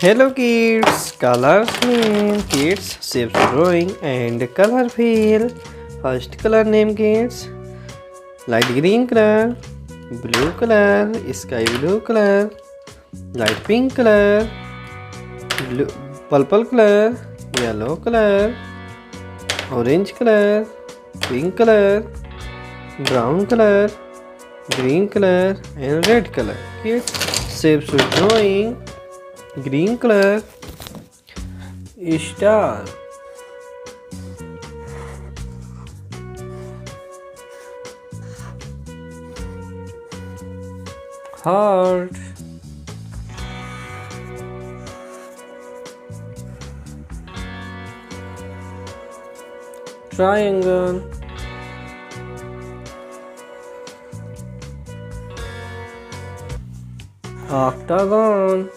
Hello kids, colors name kids, shapes drawing and color fill. First color name kids, light green color, blue color, sky blue color, light pink color, blue, purple color, yellow color, orange color, pink color, brown color, green color and red color. Kids, shapes drawing. Green color, star, heart, triangle, octagon,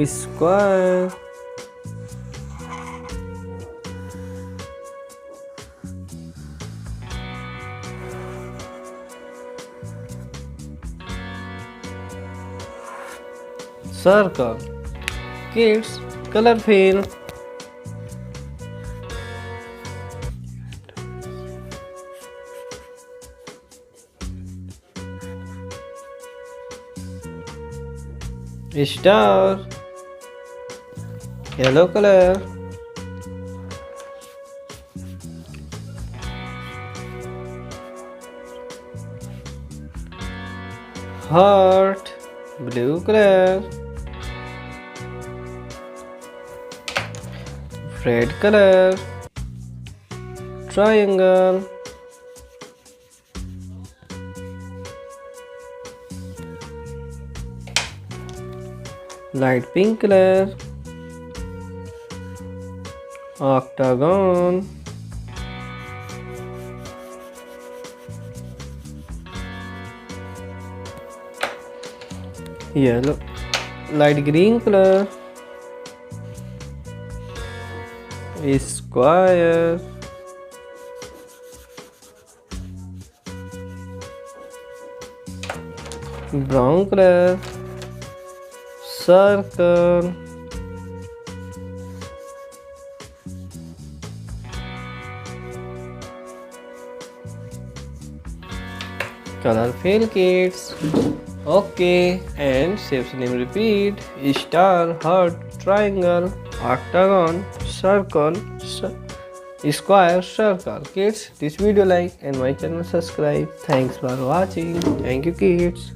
square, circle. Kids, color fill. Star, yellow color, heart, blue color, red color, triangle, light pink color, octagon, yellow, light green color, square, brown color, circle, color fill kids. Okay, and shapes name repeat: star, heart, triangle, octagon, circle, square, circle. Kids, this video like and my channel subscribe. Thanks for watching. Thank you kids.